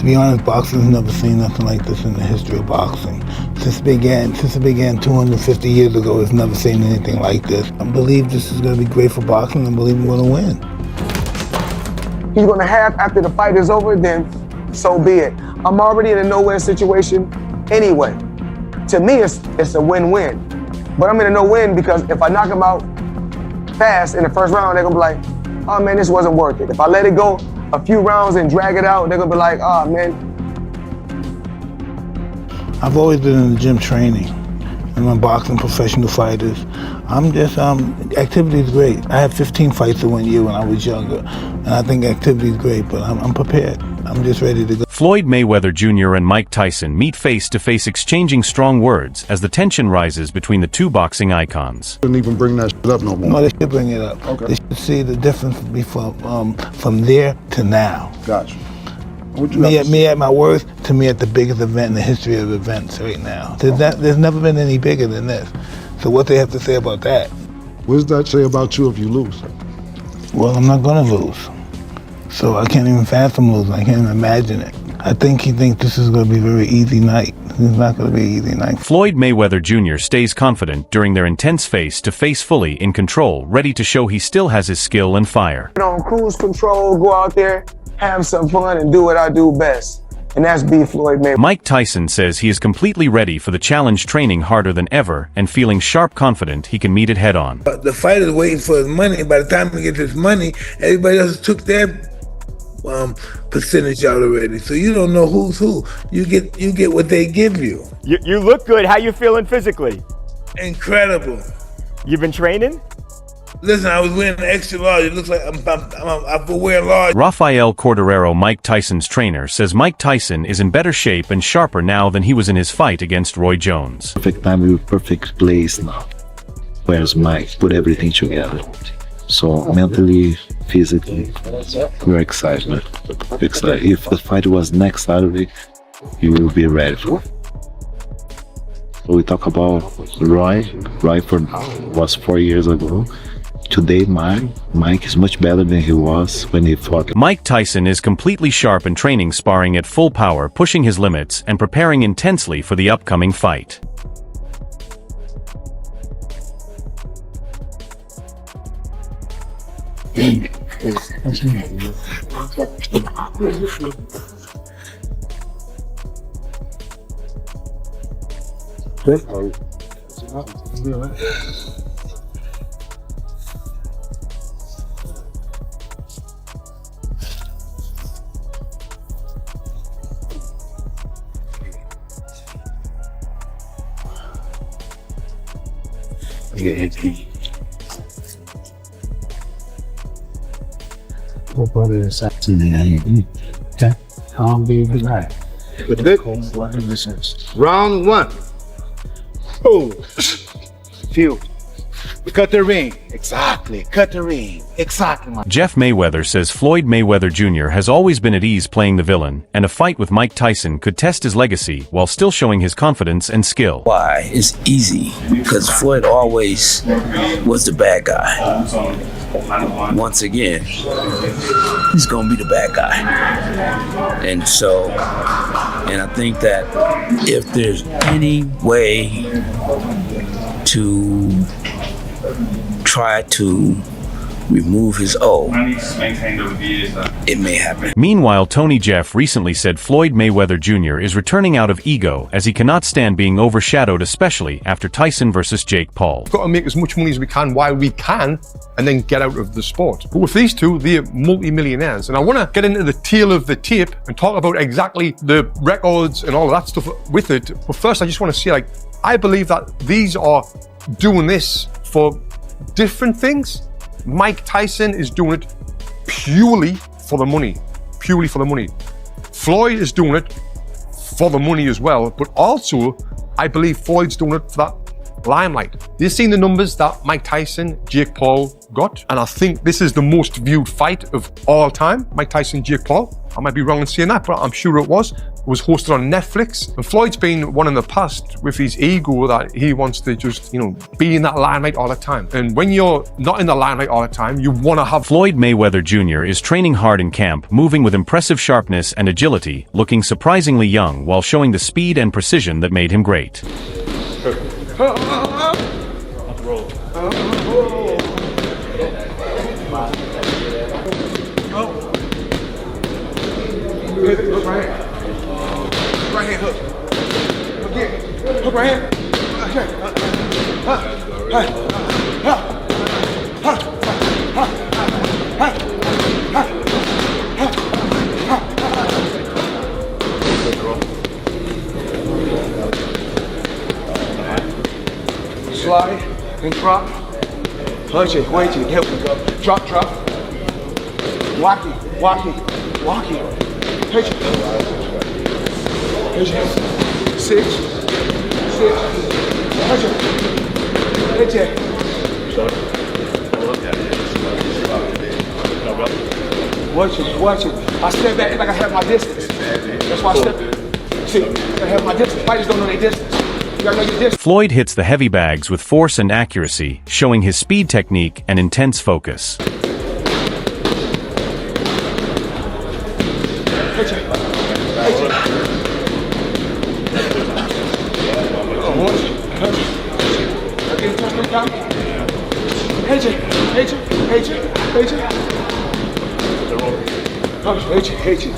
To be honest, boxing's never seen nothing like this in the history of boxing. Since it began 250 years ago, it's never seen anything like this. I believe this is going to be great for boxing. I believe we're going to win. He's going to have, after the fight is over, then so be it. I'm already in a no-win situation anyway. To me, it's a win-win. But I'm in a no-win because if I knock him out fast in the first round, they're going to be like, oh man, this wasn't worth it. If I let it go a few rounds and drag it out, they're going to be like, oh man. I've always been in the gym training. I'm boxing professional fighters. Activity is great. I had 15 fights in 1 year when I was younger, and I think activity is great, but I'm prepared. I'm just ready to go. Floyd Mayweather Jr. and Mike Tyson meet face-to-face exchanging strong words as the tension rises between the two boxing icons. Didn't even bring that shit up no more. No, they should bring it up. Okay. They should see the difference from there to now. Gotcha. Me at my worst, to me at the biggest event in the history of events right now. There's never been any bigger than this. So what they have to say about that? What does that say about you if you lose? Well, I'm not going to lose. So I can't even fathom losing. I can't even imagine it. I think he thinks this is going to be a very easy night. It's not going to be an easy night. Floyd Mayweather Jr. stays confident during their intense face-to-face, fully in control, ready to show he still has his skill and fire. On cruise control, go out there, have some fun, and do what I do best. And that's beat Floyd Mayweather. Mike Tyson says he is completely ready for the challenge, training harder than ever and feeling sharp confident he can meet it head on. The fighter's waiting for his money. By the time he gets his money, everybody else took their percentage out already. So you don't know who's who. You get what they give you. You look good. How you feeling physically? Incredible. You've been training? Listen, I was wearing an extra large. It looks like I'm wearing large. Rafael Corderero, Mike Tyson's trainer, says Mike Tyson is in better shape and sharper now than he was in his fight against Roy Jones. Perfect time, perfect place now. Where's Mike? Put everything together. So mentally, physically, we're excited. If the fight was next Saturday, you will be ready for it. So we talk about Roy was 4 years ago. Today, Mike is much better than he was when he fought. Mike Tyson is completely sharp in training, sparring at full power, pushing his limits, and preparing intensely for the upcoming fight. Okay. I'll be right. Good. Round one. Oh. Phew. Cut the ring. Exactly. Cut the ring. Exactly. Jeff Mayweather says Floyd Mayweather Jr. has always been at ease playing the villain, and a fight with Mike Tyson could test his legacy while still showing his confidence and skill. Why? It's easy, because Floyd always was the bad guy. Once again, he's gonna be the bad guy. And I think that if there's any way to try to remove his O, it may happen. Meanwhile, Tony Jeff recently said Floyd Mayweather Jr. is returning out of ego as he cannot stand being overshadowed, especially after Tyson versus Jake Paul. We've got to make as much money as we can while we can and then get out of the sport. But with these two, they're multi-millionaires. And I want to get into the tail of the tape and talk about exactly the records and all of that stuff with it. But first, I just want to say, I believe that these are doing this for different things. Mike Tyson is doing it purely for the money. Purely for the money. Floyd is doing it for the money as well, but also I believe Floyd's doing it for that limelight. They've seen the numbers that Mike Tyson, Jake Paul got, and I think this is the most viewed fight of all time. Mike Tyson, Jake Paul. I might be wrong in saying that, but I'm sure it was. It was hosted on Netflix. And Floyd's been one in the past with his ego that he wants to just, be in that limelight all the time. And when you're not in the limelight all the time, you want to have... Floyd Mayweather Jr. is training hard in camp, moving with impressive sharpness and agility, looking surprisingly young while showing the speed and precision that made him great. Hook right hand. Right hand hook. Again. Hook right hand. Slide and drop. Punch it, wait till help it go. Drop, drop. Walk it, walk it, walk it. Pitch it. Pitch it. 6. Pitch it. Pitch it. Watch it. I step back like I have my distance. That's why I step. See, I have my distance. Fighters don't know their distance. You gotta know your distance. Floyd hits the heavy bags with force and accuracy, showing his speed technique and intense focus. Pitch it. Pitch it. Again, touch them down. Pitch it. Pitch it. Pitch it. Pitch it. Pitch it. Pitch it.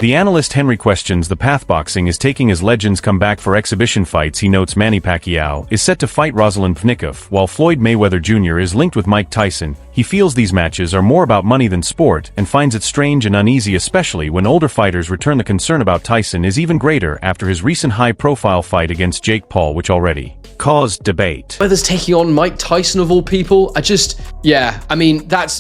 The analyst Henry questions the path boxing is taking as legends come back for exhibition fights. He notes Manny Pacquiao is set to fight Rosalind Pnikov, while Floyd Mayweather Jr. is linked with Mike Tyson. He feels these matches are more about money than sport, and finds it strange and uneasy, especially when older fighters return. The concern about Tyson is even greater after his recent high-profile fight against Jake Paul, which already caused debate. Mayweather's taking on Mike Tyson of all people. That's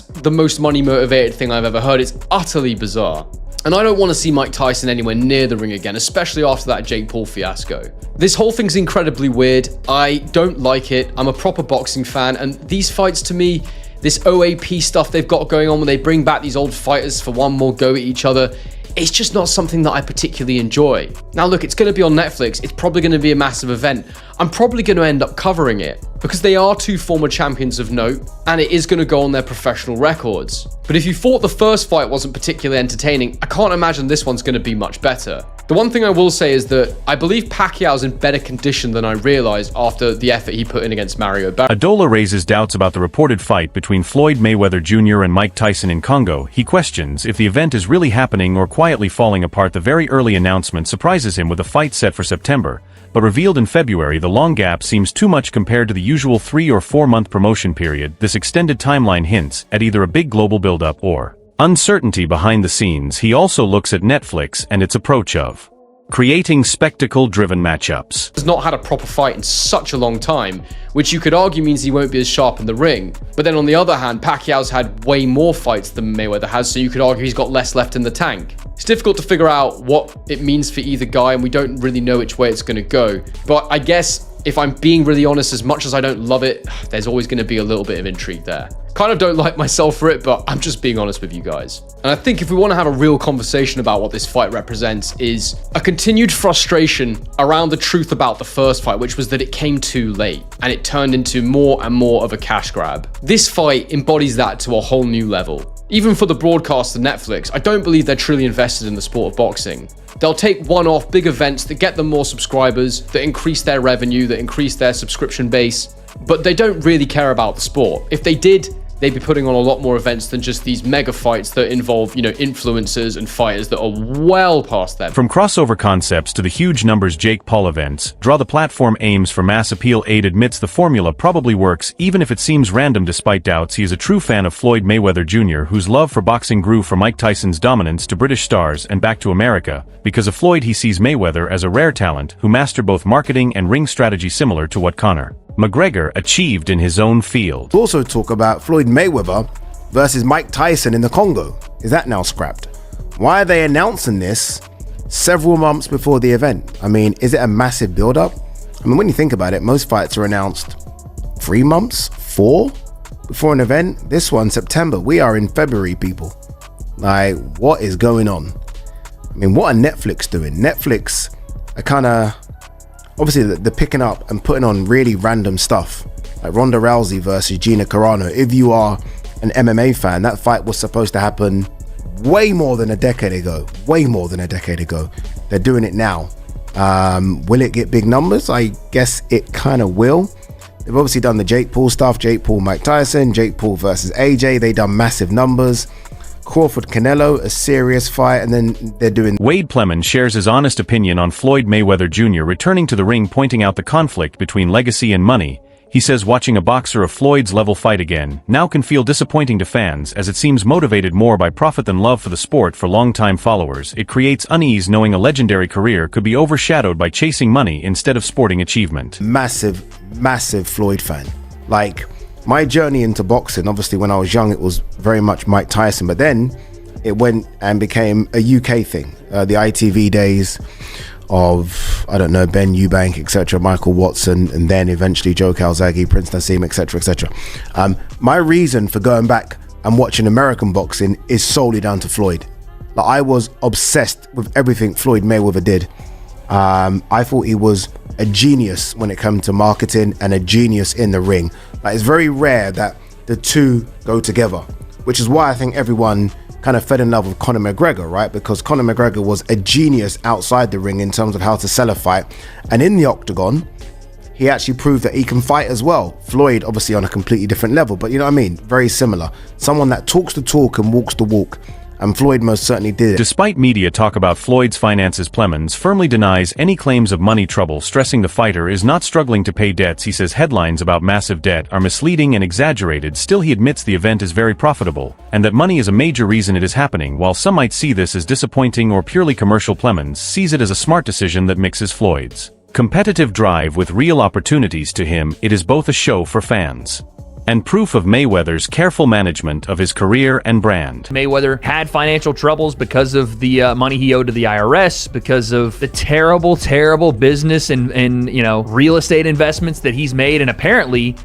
the most money-motivated thing I've ever heard. It's utterly bizarre. And I don't want to see Mike Tyson anywhere near the ring again, especially after that Jake Paul fiasco. This whole thing's incredibly weird. I don't like it. I'm a proper boxing fan, and these fights to me, this OAP stuff they've got going on when they bring back these old fighters for one more go at each other, it's just not something that I particularly enjoy. Now look, it's going to be on Netflix. It's probably going to be a massive event. I'm probably going to end up covering it because they are two former champions of note, and it is going to go on their professional records. But if you thought the first fight wasn't particularly entertaining, I can't imagine this one's going to be much better. The one thing I will say is that I believe Pacquiao's in better condition than I realized after the effort he put in against Mario Barrios. Adola raises doubts about the reported fight between Floyd Mayweather Jr. and Mike Tyson in Congo. He questions if the event is really happening or quietly falling apart. The very early announcement surprises him with a fight set for September, but revealed in February. The long gap seems too much compared to the usual 3 or 4 month promotion period. This extended timeline hints at either a big global buildup or uncertainty behind the scenes. He also looks at Netflix and its approach of creating spectacle-driven matchups. Has not had a proper fight in such a long time, which you could argue means he won't be as sharp in the ring. But then on the other hand, Pacquiao's had way more fights than Mayweather has, so you could argue he's got less left in the tank. It's difficult to figure out what it means for either guy, and we don't really know which way it's going to go. But I guess if I'm being really honest, as much as I don't love it, there's always going to be a little bit of intrigue there. Kind of don't like myself for it, but I'm just being honest with you guys. And I think if we want to have a real conversation about what this fight represents, is a continued frustration around the truth about the first fight, which was that it came too late and it turned into more and more of a cash grab. This fight embodies that to a whole new level. Even for the broadcaster Netflix, I don't believe they're truly invested in the sport of boxing. They'll take one-off big events that get them more subscribers, that increase their revenue, that increase their subscription base, but they don't really care about the sport. If they did, they'd be putting on a lot more events than just these mega fights that involve, influencers and fighters that are well past them. From crossover concepts to the huge numbers Jake Paul events, the platform aims for mass appeal. Aid admits the formula probably works, even if it seems random. Despite doubts, he is a true fan of Floyd Mayweather Jr., whose love for boxing grew from Mike Tyson's dominance to British stars and back to America. Because of Floyd, he sees Mayweather as a rare talent who mastered both marketing and ring strategy, similar to what Conor McGregor achieved in his own field. We'll also talk about Floyd Mayweather versus Mike Tyson in the Congo. Is that now scrapped? Why are they announcing this several months before the event. I mean, is it a massive build-up? I mean, when you think about it, most fights are announced 3 months, 4 before an event. This one, September. We are in February, people. Like, what is going on? I mean, what are Netflix doing? Netflix are kind of, obviously, they're picking up and putting on really random stuff. Like Ronda Rousey versus Gina Carano. If you are an MMA fan, that fight was supposed to happen way more than a decade ago. Way more than a decade ago. They're doing it now. Will it get big numbers? I guess it kind of will. They've obviously done the Jake Paul stuff. Jake Paul, Mike Tyson. Jake Paul versus AJ. They done massive numbers. Crawford Canelo, a serious fight, and then they're doing... Wade Plemons shares his honest opinion on Floyd Mayweather Jr. returning to the ring, pointing out the conflict between legacy and money. He says watching a boxer of Floyd's level fight again now can feel disappointing to fans, as it seems motivated more by profit than love for the sport. For longtime followers, it creates unease knowing a legendary career could be overshadowed by chasing money instead of sporting achievement. Massive Floyd fan. Like, my journey into boxing, obviously when I was young, it was very much Mike Tyson, but then it went and became a UK thing. The ITV days of, I don't know, Ben Eubank, etc., Michael Watson, and then eventually Joe Calzaghe, Prince Nassim, etc., etc. My reason for going back and watching American boxing is solely down to Floyd. Like, I was obsessed with everything Floyd Mayweather did. I thought he was a genius when it came to marketing and a genius in the ring. Like, it's very rare that the two go together, which is why I think everyone kind of fell in love with Conor McGregor, right? Because Conor McGregor was a genius outside the ring in terms of how to sell a fight, and in the octagon he actually proved that he can fight as well. Floyd obviously on a completely different level, but you know what I mean, very similar. Someone that talks the talk and walks the walk, and Floyd most certainly did it. Despite media talk about Floyd's finances, Plemons firmly denies any claims of money trouble, stressing the fighter is not struggling to pay debts. He says headlines about massive debt are misleading and exaggerated. Still, he admits the event is very profitable, and that money is a major reason it is happening. While some might see this as disappointing or purely commercial, Plemons sees it as a smart decision that mixes Floyd's competitive drive with real opportunities. To him, it is both a show for fans and proof of Mayweather's careful management of his career and brand. Mayweather had financial troubles because of the money he owed to the IRS, because of the terrible business and real estate investments that he's made, and apparently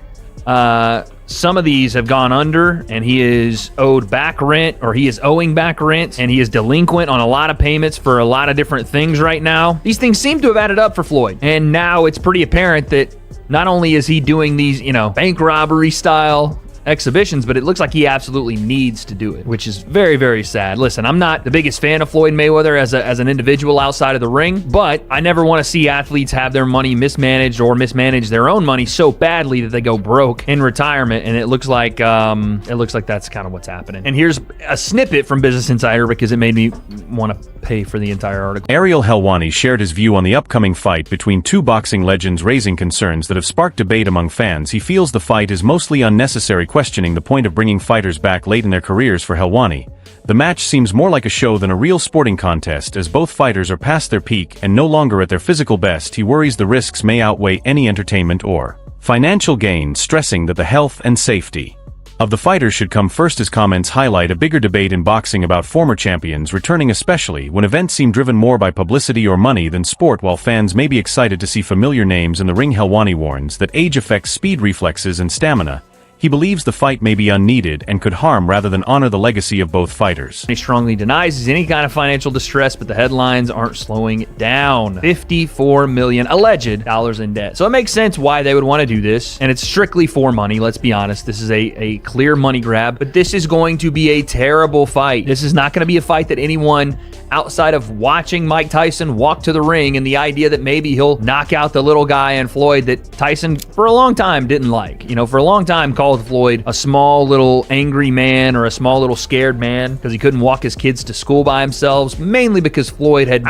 some of these have gone under, and he is owed back rent, or he is owing back rent, and he is delinquent on a lot of payments for a lot of different things right now. These things seem to have added up for Floyd, and now it's pretty apparent that not only is he doing these, bank robbery style exhibitions, but it looks like he absolutely needs to do it, which is very, very sad. Listen, I'm not the biggest fan of Floyd Mayweather as an individual outside of the ring, but I never want to see athletes have their money mismanaged or mismanage their own money so badly that they go broke in retirement, and it looks like that's kind of what's happening. And here's a snippet from Business Insider because it made me want to pay for the entire article. Ariel Helwani shared his view on the upcoming fight between two boxing legends, raising concerns that have sparked debate among fans. He feels the fight is mostly unnecessary, questioning the point of bringing fighters back late in their careers. For Helwani, the match seems more like a show than a real sporting contest, as both fighters are past their peak and no longer at their physical best. He worries the risks may outweigh any entertainment or financial gain, stressing that the health and safety of the fighters should come first. His comments highlight a bigger debate in boxing about former champions returning, especially when events seem driven more by publicity or money than sport. While fans may be excited to see familiar names in the ring, Helwani warns that age affects speed, reflexes, and stamina. He believes the fight may be unneeded and could harm rather than honor the legacy of both fighters. He strongly denies any kind of financial distress, but the headlines aren't slowing down. $54 million alleged dollars in debt. So it makes sense why they would want to do this, and it's strictly for money. Let's be honest. This is a clear money grab, but this is going to be a terrible fight. This is not going to be a fight that anyone outside of watching Mike Tyson walk to the ring and the idea that maybe he'll knock out the little guy in Floyd that Tyson for a long time didn't like. For a long time called Floyd a small little angry man or a small little scared man because he couldn't walk his kids to school by himself, mainly because Floyd had,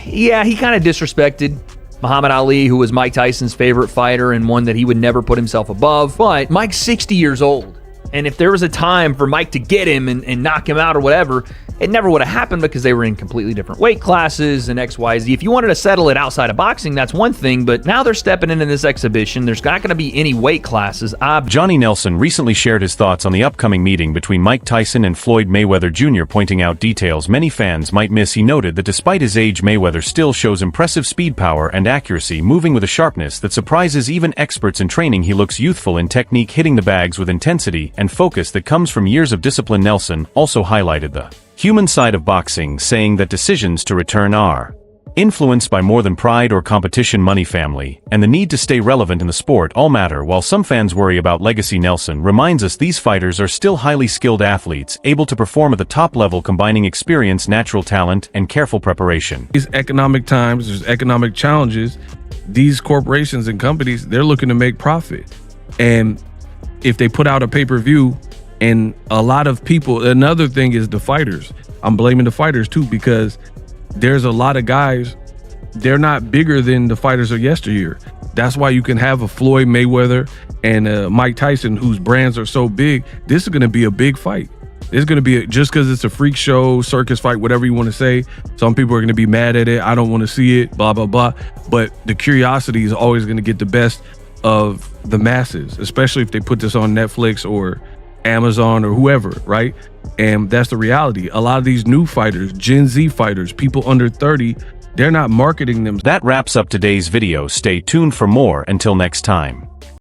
he kind of disrespected Muhammad Ali, who was Mike Tyson's favorite fighter and one that he would never put himself above. But Mike's 60 years old. And if there was a time for Mike to get him and knock him out or whatever, it never would have happened because they were in completely different weight classes and X, Y, Z. If you wanted to settle it outside of boxing, that's one thing, but now they're stepping into this exhibition. There's not going to be any weight classes. Johnny Nelson recently shared his thoughts on the upcoming meeting between Mike Tyson and Floyd Mayweather Jr., pointing out details many fans might miss. He noted that despite his age, Mayweather still shows impressive speed, power, and accuracy, moving with a sharpness that surprises even experts in training. He looks youthful in technique, hitting the bags with intensity and focus that comes from years of discipline. Nelson also highlighted the human side of boxing, saying that decisions to return are influenced by more than pride or competition, money, family, and the need to stay relevant in the sport all matter. While some fans worry about legacy, Nelson reminds us these fighters are still highly skilled athletes, able to perform at the top level, combining experience, natural talent, and careful preparation. These economic times, there's economic challenges. These corporations and companies, they're looking to make profit. And if they put out a pay-per-view, and a lot of people, another thing is the fighters. I'm blaming the fighters too, because there's a lot of guys, they're not bigger than the fighters of yesteryear. That's why you can have a Floyd Mayweather and a Mike Tyson, whose brands are so big. This is going to be a big fight. It's going to be, just because it's a freak show, circus fight, whatever you want to say. Some people are going to be mad at it. I don't want to see it, blah, blah, blah. But the curiosity is always going to get the best of the masses, especially if they put this on Netflix or Amazon or whoever, right? And that's the reality. A lot of these new fighters, Gen Z fighters, people under 30, they're not marketing them. That wraps up today's video. Stay tuned for more. Until next time.